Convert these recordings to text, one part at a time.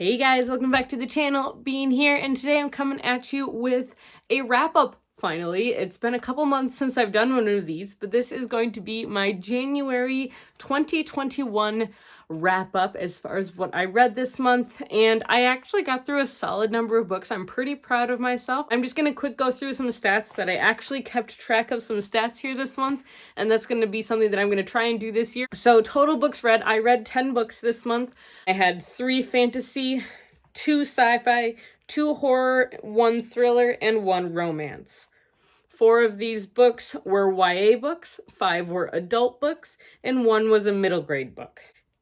Hey guys, welcome back to the channel, Bean here, and today I'm coming at you with a wrap-up, finally. It's been a couple months since I've done one of these, but this is going to be my January 2021 wrap-up as far as what I read this month, and I actually got through a solid number of books. I'm pretty proud of myself. I'm just gonna quick go through some stats that I actually kept track of some stats here this month, and that's gonna be something that I'm gonna try and do this year. So total books read, I read 10 books this month. I had 3 fantasy, 2 sci-fi, 2 horror, 1 thriller, and 1 romance. 4 of these books were YA books, 5 were adult books, and 1 was a middle grade book.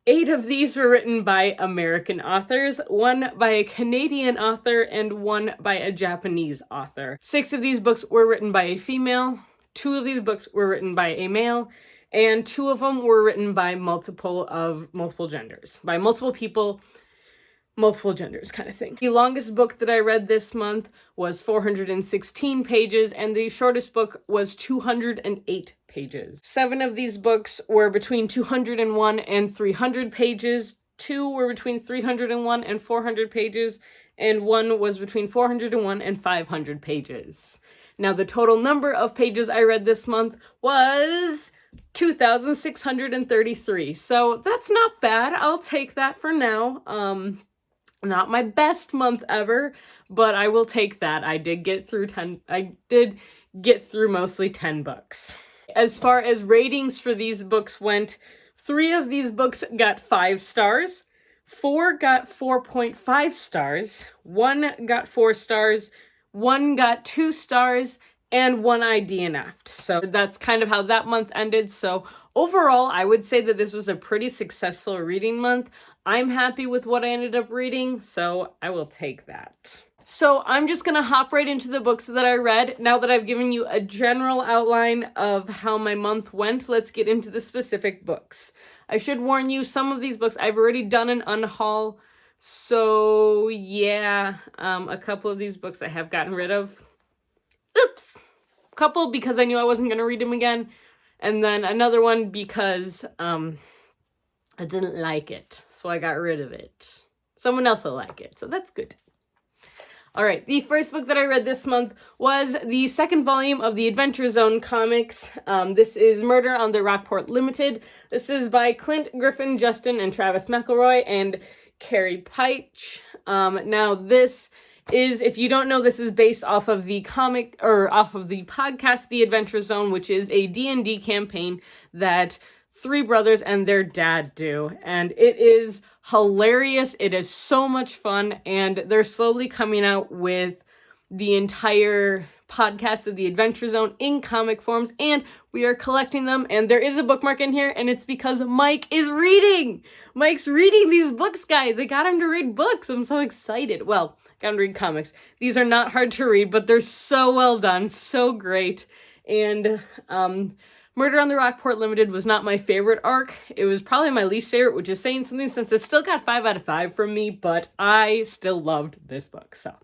8 of these were written by American authors, 1 by a Canadian author, and 1 by a Japanese author. 6 of these books were written by a female, 2 of these books were written by a male, and 2 of them were written by multiple genders. By multiple people, multiple genders kind of thing. The longest book that I read this month was 416 pages, and the shortest book was 208 pages. 7 of these books were between 201 and 300 pages, 2 were between 301 and 400 pages, and 1 was between 401 and 500 pages. Now, the total number of pages I read this month was 2,633, so that's not bad. I'll take that for now. Not my best month ever, but I will take that. I did get through mostly 10 books. As far as ratings for these books went, 3 of these books got 5 stars, 4 got 4.5 stars, 1 got 4 stars, 1 got 2 stars, and 1 I DNF'd. So that's kind of how that month ended. So overall, I would say that this was a pretty successful reading month. I'm happy with what I ended up reading, so I will take that. So I'm just gonna hop right into the books that I read. Now that I've given you a general outline of how my month went, let's get into the specific books. I should warn you, some of these books I've already done an unhaul, so yeah, a couple of these books I have gotten rid of. Oops! A couple because I knew I wasn't gonna read them again, and then another one because I didn't like it, so I got rid of it. Someone else will like it, so that's good. All right, the first book that I read this month was the second volume of the Adventure Zone comics. This is Murder on the Rockport Limited. This is by Clint Griffin, Justin, and Travis McElroy, and Carrie Peich. Now this is, if you don't know, this is based off of the comic, or off of the podcast, The Adventure Zone, which is a D&D campaign that 3 brothers and their dad do, and it is hilarious. It is so much fun, and they're slowly coming out with the entire podcast of the Adventure Zone in comic forms, and we are collecting them, and there is a bookmark in here, and it's because Mike is reading. Mike's reading these books, guys. I got him to read books. I'm so excited. Well, got him to read comics. These are not hard to read, but they're so well done, so great, and Murder on the Rockport Limited was not my favorite arc. It was probably my least favorite, which is saying something since it still got 5 out of 5 from me, but I still loved this book. So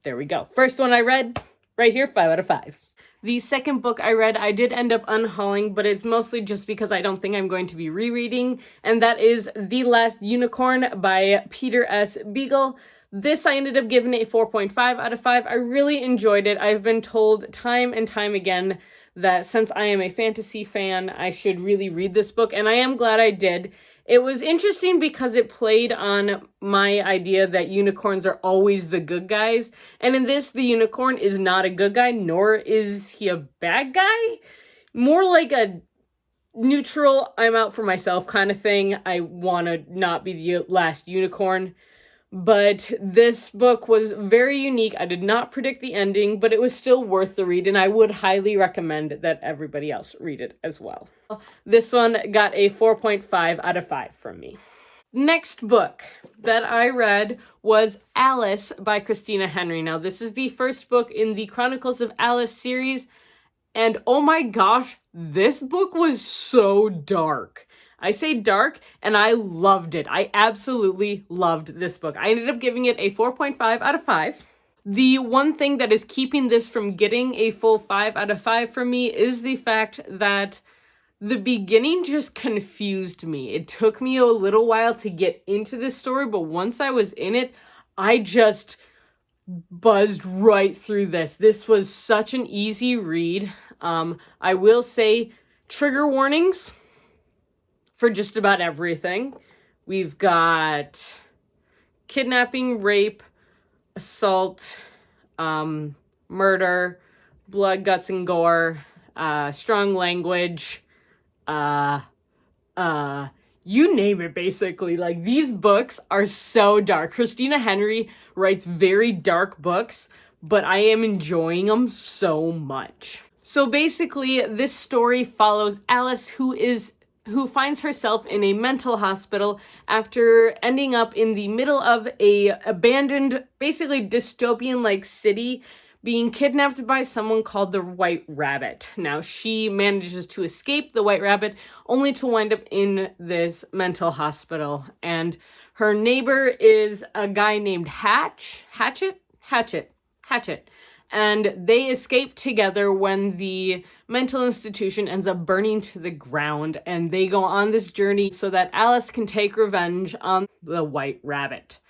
there we go. First one I read, right here, 5 out of 5. The second book I read, I did end up unhauling, but it's mostly just because I don't think I'm going to be rereading, and that is The Last Unicorn by Peter S. Beagle. This I ended up giving a 4.5 out of 5. I really enjoyed it. I've been told time and time again that since I am a fantasy fan, I should really read this book, and I am glad I did. It was interesting because it played on my idea that unicorns are always the good guys, and in this, the unicorn is not a good guy, nor is he a bad guy. More like a neutral, I'm out for myself kind of thing. I want to not be the last unicorn. But this book was very unique. I did not predict the ending, but it was still worth the read, and I would highly recommend that everybody else read it as well. This one got a 4.5 out of 5 from me. Next book that I read was Alice by Christina Henry. Now, this is the first book in the Chronicles of Alice series, and oh my gosh, this book was so dark. I say dark, and I loved it. I absolutely loved this book. I ended up giving it a 4.5 out of 5. The one thing that is keeping this from getting a full 5 out of 5 from me is the fact that The beginning just confused me. It took me a little while to get into this story, but once I was in it, I just buzzed right through this. This was such an easy read. I will say trigger warnings for just about everything. We've got kidnapping, rape, assault, murder, blood, guts, and gore, strong language, you name it, basically. Like, these books are so dark. Christina Henry writes very dark books, but I am enjoying them so much. So basically, this story follows Alice, who finds herself in a mental hospital after ending up in the middle of a abandoned, basically dystopian-like city, being kidnapped by someone called the White Rabbit. Now, she manages to escape the White Rabbit, only to wind up in this mental hospital. And her neighbor is a guy named Hatchet. And they escape together when the mental institution ends up burning to the ground. And they go on this journey so that Alice can take revenge on the White Rabbit.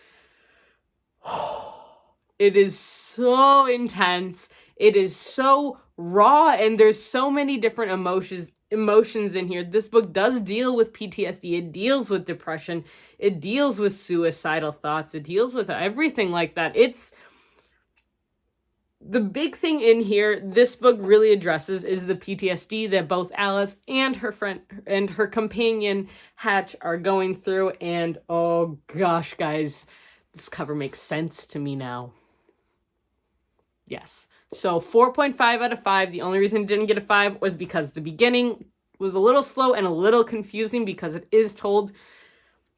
It is so intense. It is so raw, and there's so many different emotions in here. This book does deal with PTSD. It deals with depression. It deals with suicidal thoughts. It deals with everything like that. It's the big thing in here this book really addresses is the PTSD that both Alice and her friend and her companion Hatch are going through. And oh gosh, guys, this cover makes sense to me now. Yes. So 4.5 out of 5. The only reason it didn't get a 5 was because the beginning was a little slow and a little confusing because it is told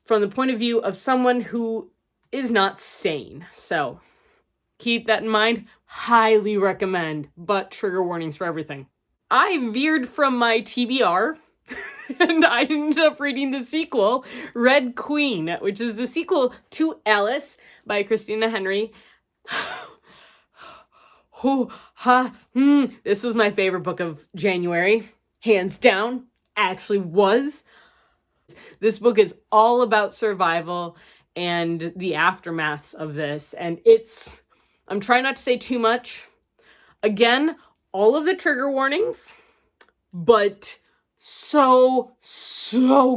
from the point of view of someone who is not sane. So keep that in mind. Highly recommend, but trigger warnings for everything. I veered from my TBR and I ended up reading the sequel, Red Queen, which is the sequel to Alice by Christina Henry. This was my favorite book of January, hands down. Actually was. This book is all about survival and the aftermaths of this, and I'm trying not to say too much. Again, all of the trigger warnings, but so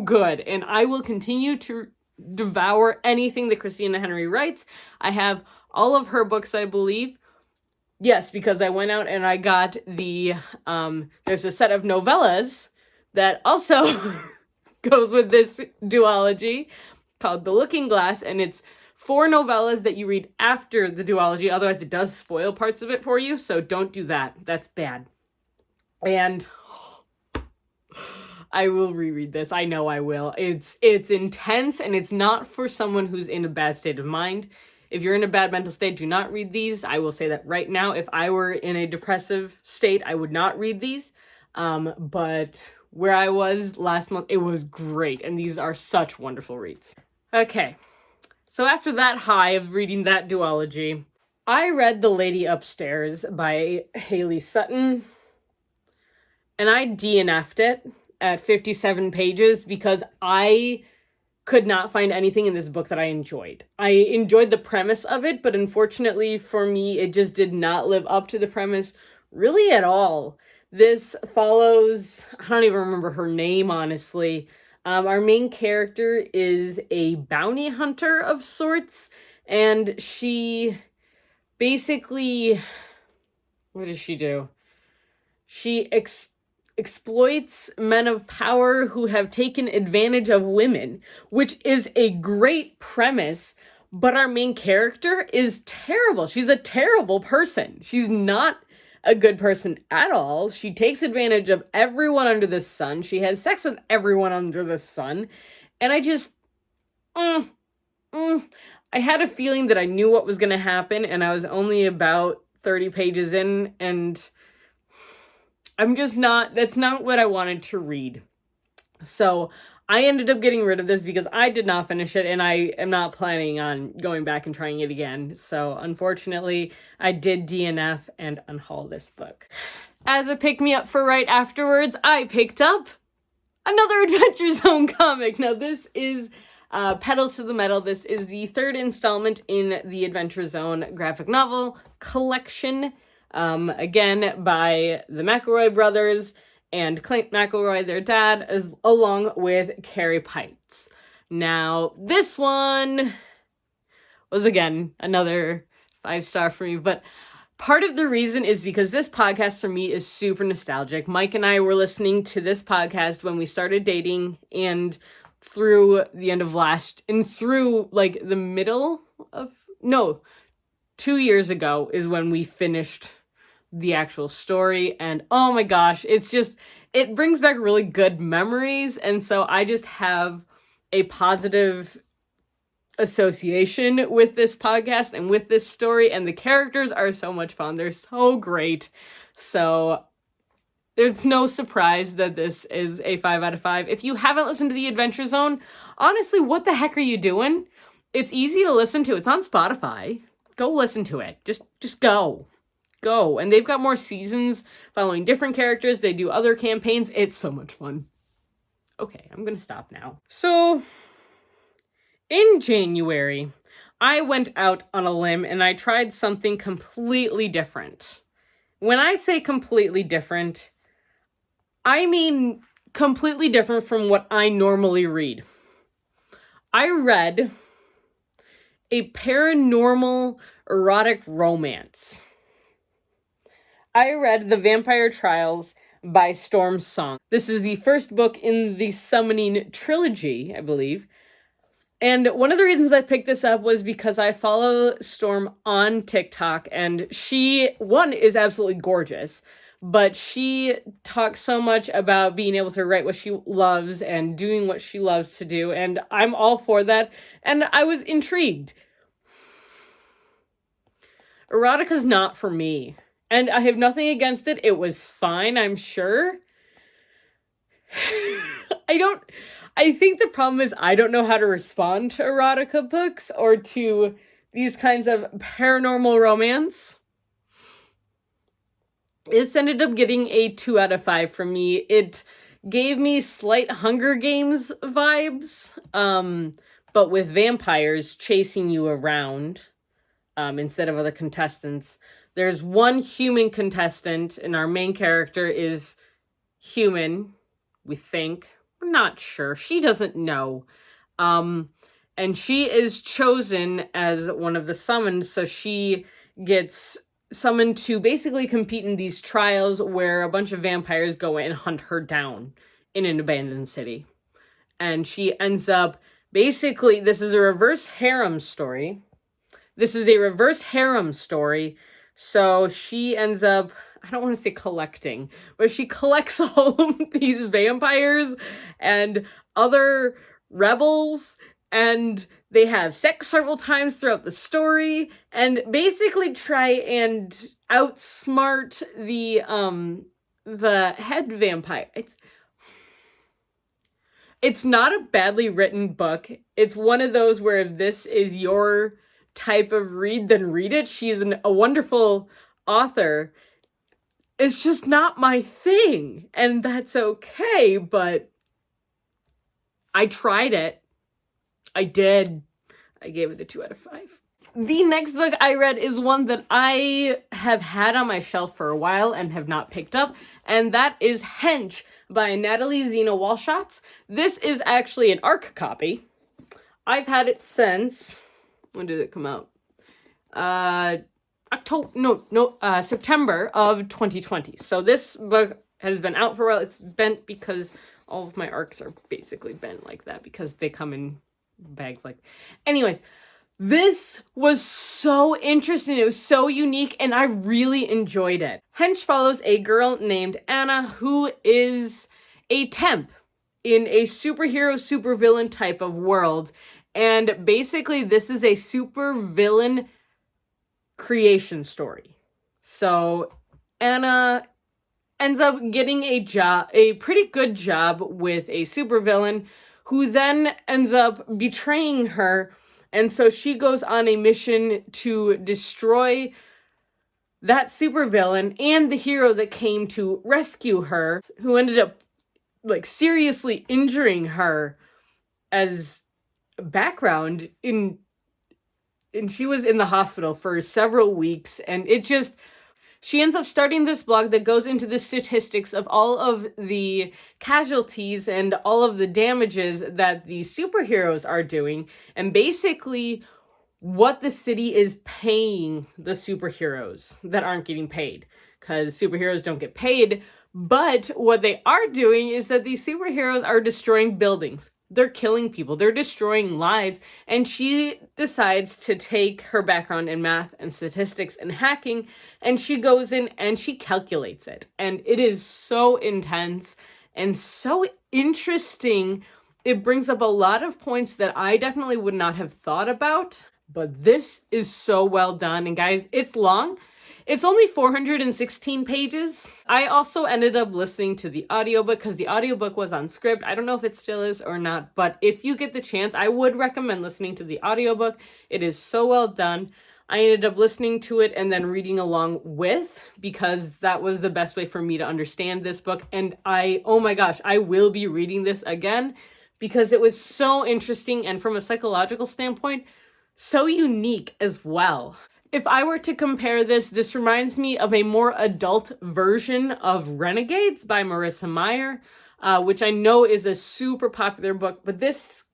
good. And I will continue to devour anything that Christina Henry writes. I have all of her books, I believe. Yes, because I went out and I got there's a set of novellas that also goes with this duology called The Looking Glass, and it's 4 novellas that you read after the duology, otherwise it does spoil parts of it for you, so don't do that. That's bad. And I will reread this. I know I will. It's intense, and it's not for someone who's in a bad state of mind. If you're in a bad mental state, do not read these. I will say that right now. If I were in a depressive state, I would not read these. But where I was last month, it was great. And these are such wonderful reads. Okay. So after that high of reading that duology, I read The Lady Upstairs by Haley Sutton. And I DNF'd it at 57 pages because I could not find anything in this book that I enjoyed. I enjoyed the premise of it, but unfortunately for me, it just did not live up to the premise really at all. This follows, I don't even remember her name, honestly. Our main character is a bounty hunter of sorts, and she basically, what does she do? She exploits men of power who have taken advantage of women, which is a great premise, but our main character is terrible. She's a terrible person. She's not a good person at all. She takes advantage of everyone under the sun. She has sex with everyone under the sun. And I just, I had a feeling that I knew what was going to happen, and I was only about 30 pages in, and that's not what I wanted to read. So I ended up getting rid of this because I did not finish it, and I am not planning on going back and trying it again. So unfortunately, I did DNF and unhaul this book. As a pick-me-up for right afterwards, I picked up another Adventure Zone comic. Now, this is Petals to the Metal. This is the third installment in the Adventure Zone graphic novel collection. Again, by the McElroy brothers and Clint McElroy, their dad, along with Carrie Pipes. Now, this one was, again, another 5-star for me, but part of the reason is because this podcast for me is super nostalgic. Mike and I were listening to this podcast when we started dating, and through the end of through like the middle of, 2 years ago is when we finished the actual story. And oh my gosh, it brings back really good memories. And so I just have a positive association with this podcast and with this story, and the characters are so much fun. They're so great. So there's no surprise that this is a 5 out of 5. If you haven't listened to The Adventure Zone, honestly, what the heck are you doing? It's easy to listen to. It's on Spotify. Go listen to it. Just go. Go. And they've got more seasons following different characters. They do other campaigns. It's so much fun. Okay, I'm gonna stop now. So, in January, I went out on a limb and I tried something completely different. When I say completely different, I mean completely different from what I normally read. I read a paranormal erotic romance. I read The Vampire Trials by Storm Song. This is the first book in the Summoning trilogy, I believe. And one of the reasons I picked this up was because I follow Storm on TikTok, and she, one, is absolutely gorgeous, but she talks so much about being able to write what she loves and doing what she loves to do, and I'm all for that, and I was intrigued. Erotica's not for me, and I have nothing against it. It was fine, I'm sure. I think the problem is I don't know how to respond to erotica books or to these kinds of paranormal romance. This ended up getting a 2 out of 5 from me. It gave me slight Hunger Games vibes, but with vampires chasing you around instead of other contestants. There's one human contestant, and our main character is human, we think. We're not sure. She doesn't know. And she is chosen as one of the summoned, so she gets summoned to basically compete in these trials where a bunch of vampires go and hunt her down in an abandoned city. And she ends up, basically, this is a reverse harem story. So she ends up, I don't want to say collecting, but she collects all these vampires and other rebels, and they have sex several times throughout the story, and basically try and outsmart the head vampire. It's not a badly written book. It's one of those where if this is your type of read, then read it. She's a wonderful author. It's just not my thing, and that's okay, but I tried it. I did. I gave it a 2 out of 5. The next book I read is one that I have had on my shelf for a while and have not picked up, and that is Hench by Natalie, Zena, Walshats. This is actually an ARC copy. I've had it since, when did it come out? September of 2020. So this book has been out for a while. It's bent because all of my ARCs are basically bent like that because they come in bags like. Anyways, this was so interesting. It was so unique, and I really enjoyed it. Hench follows a girl named Anna who is a temp in a superhero, supervillain type of world. And basically, this is a supervillain creation story. So Anna ends up getting a pretty good job with a supervillain who then ends up betraying her. And so she goes on a mission to destroy that supervillain and the hero that came to rescue her, who ended up like seriously injuring her as background and she was in the hospital for several weeks, and she ends up starting this blog that goes into the statistics of all of the casualties and all of the damages that the superheroes are doing, and basically what the city is paying the superheroes that aren't getting paid, because superheroes don't get paid. But what they are doing is that these superheroes are destroying buildings. They're killing people. They're destroying lives. And she decides to take her background in math and statistics and hacking, and she goes in and she calculates it. And it is so intense and so interesting. It brings up a lot of points that I definitely would not have thought about. But this is so well done. And guys, it's long. It's only 416 pages. I also ended up listening to the audiobook because the audiobook was on script. I don't know if it still is or not, but if you get the chance, I would recommend listening to the audiobook. It is so well done. I ended up listening to it and then reading along with, because that was the best way for me to understand this book. And oh my gosh, I will be reading this again because it was so interesting, and from a psychological standpoint, so unique as well. If I were to compare this reminds me of a more adult version of Renegades by Marissa Meyer, which I know is a super popular book, but this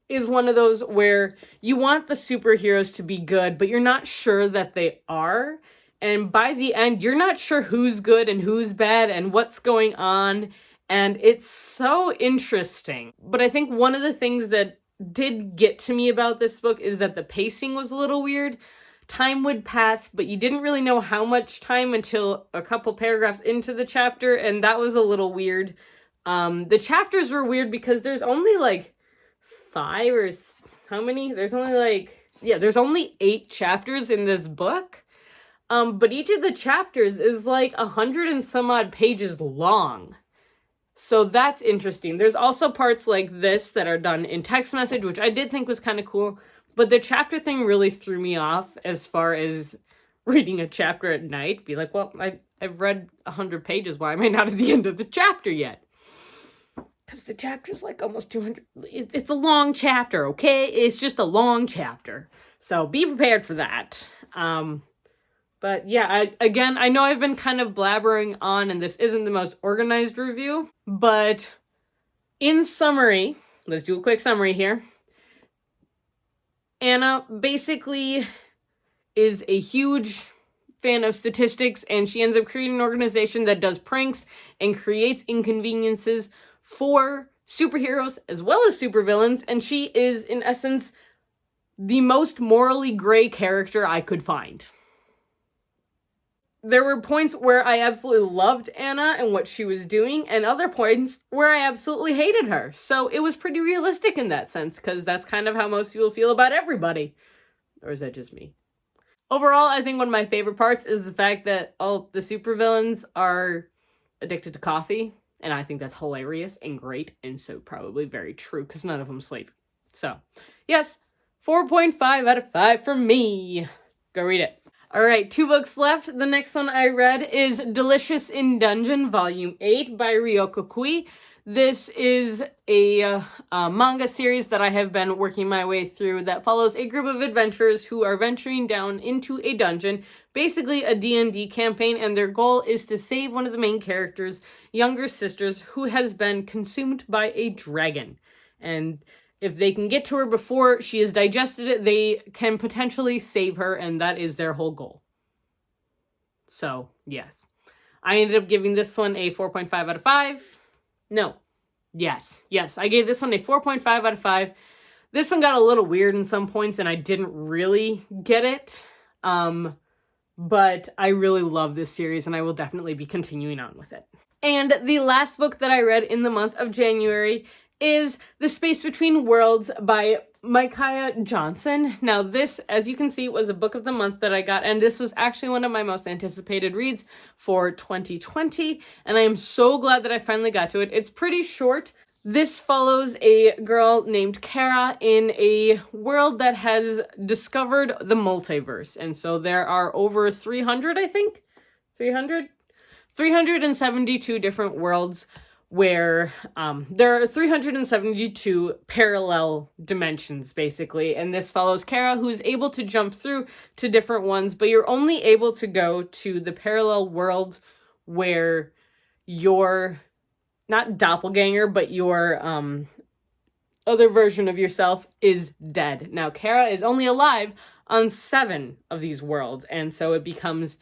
is one of those where you want the superheroes to be good, but you're not sure that they are. And by the end, you're not sure who's good and who's bad and what's going on. And it's so interesting. But I think one of the things that did get to me about this book is that the pacing was a little weird. Time would pass, but you didn't really know how much time until a couple paragraphs into the chapter, and that was a little weird. The chapters were weird because there's only like 5 or how many? There's only 8 chapters in this book. But each of the chapters is like 100 and some odd pages long. So that's interesting. There's also parts like this that are done in text message, which I did think was kind of cool. But the chapter thing really threw me off as far as reading a chapter at night. Be like, well, I've read 100 pages. Why am I not at the end of the chapter yet? Because the chapter's like almost 200. It's a long chapter, okay? It's just a long chapter. So be prepared for that. But yeah, I know I've been kind of blabbering on, and this isn't the most organized review. But in summary, let's do a quick summary here. Anna basically is a huge fan of statistics, and she ends up creating an organization that does pranks and creates inconveniences for superheroes as well as supervillains, and she is, in essence, the most morally gray character I could find. There were points where I absolutely loved Anna and what she was doing, and other points where I absolutely hated her. So it was pretty realistic in that sense, because that's kind of how most people feel about everybody. Or is that just me? Overall, I think one of my favorite parts is the fact that all the supervillains are addicted to coffee, and I think that's hilarious and great, and so probably very true, because none of them sleep. So, yes, 4.5 out of 5 for me. Go read it. All right, 2 books left. The next one I read is Delicious in Dungeon, Volume 8 by Ryoko Kui. This is a manga series that I have been working my way through that follows a group of adventurers who are venturing down into a dungeon, basically a D&D campaign, and their goal is to save one of the main characters' younger sisters who has been consumed by a dragon. And if they can get to her before she has digested it, they can potentially save her, and that is their whole goal. So, yes. I ended up giving this one a 4.5 out of 5. No. Yes. I gave this one a 4.5 out of 5. This one got a little weird in some points, and I didn't really get it. But I really love this series, and I will definitely be continuing on with it. And the last book that I read in the month of January is The Space Between Worlds by Michaia Johnson. Now this, as you can see, was a book of the month that I got, and this was actually one of my most anticipated reads for 2020, and I am so glad that I finally got to it. It's pretty short. This follows a girl named Kara in a world that has discovered the multiverse, and so there are over 300, I think? 372 different worlds where there are 372 parallel dimensions, basically. And this follows Kara, who's able to jump through to different ones, but you're only able to go to the parallel world where your, not doppelganger, but your other version of yourself is dead. Now, Kara is only alive on 7 of these worlds, and so it becomes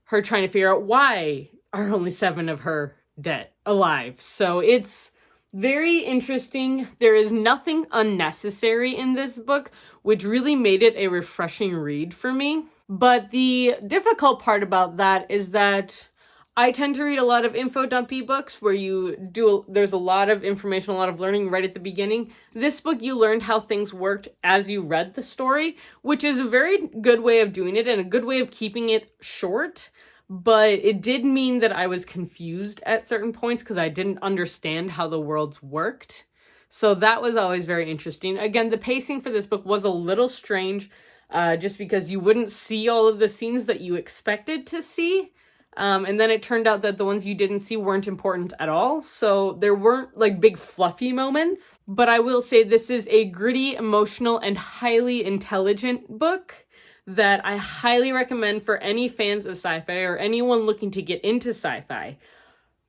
her trying to figure out why are only 7 of her dead alive. So it's very interesting. There is nothing unnecessary in this book, which really made it a refreshing read for me. But the difficult part about that is that I tend to read a lot of info dumpy books where there's a lot of information, a lot of learning right at the beginning. This book, you learned how things worked as you read the story, which is a very good way of doing it and a good way of keeping it short. But it did mean that I was confused at certain points because I didn't understand how the worlds worked. So that was always very interesting. Again, the pacing for this book was a little strange, just because you wouldn't see all of the scenes that you expected to see. And then it turned out that the ones you didn't see weren't important at all. So there weren't like big fluffy moments. But I will say this is a gritty, emotional, and highly intelligent book that I highly recommend for any fans of sci-fi or anyone looking to get into sci-fi.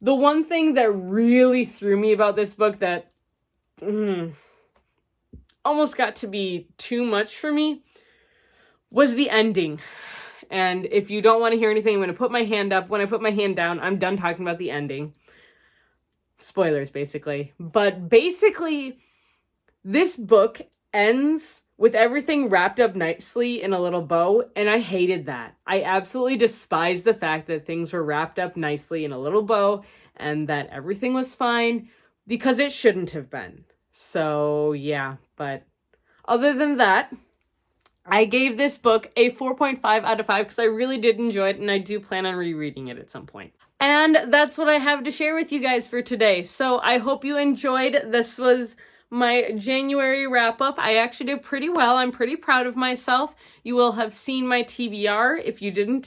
The one thing that really threw me about this book that almost got to be too much for me was the ending. And if you don't want to hear anything, I'm going to put my hand up. When I put my hand down, I'm done talking about the ending. Spoilers, basically. But basically, this book ends with everything wrapped up nicely in a little bow, and I hated that. I absolutely despised the fact that things were wrapped up nicely in a little bow and that everything was fine, because it shouldn't have been. So, yeah, but other than that, I gave this book a 4.5 out of 5 because I really did enjoy it, and I do plan on rereading it at some point. And that's what I have to share with you guys for today. So I hope you enjoyed. This was my January wrap-up. I actually did pretty well. I'm pretty proud of myself. You will have seen my TBR. If you didn't,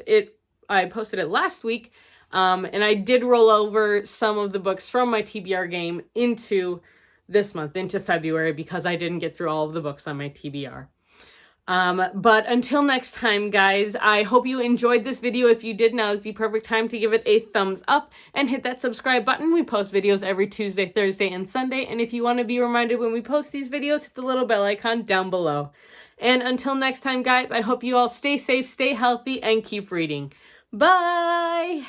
I posted it last week. And I did roll over some of the books from my TBR game into this month, into February, because I didn't get through all of the books on my TBR. But until next time, guys, I hope you enjoyed this video. If you did, now is the perfect time to give it a thumbs up and hit that subscribe button. We post videos every Tuesday, Thursday, and Sunday. And if you want to be reminded when we post these videos, hit the little bell icon down below. And until next time, guys, I hope you all stay safe, stay healthy, and keep reading. Bye!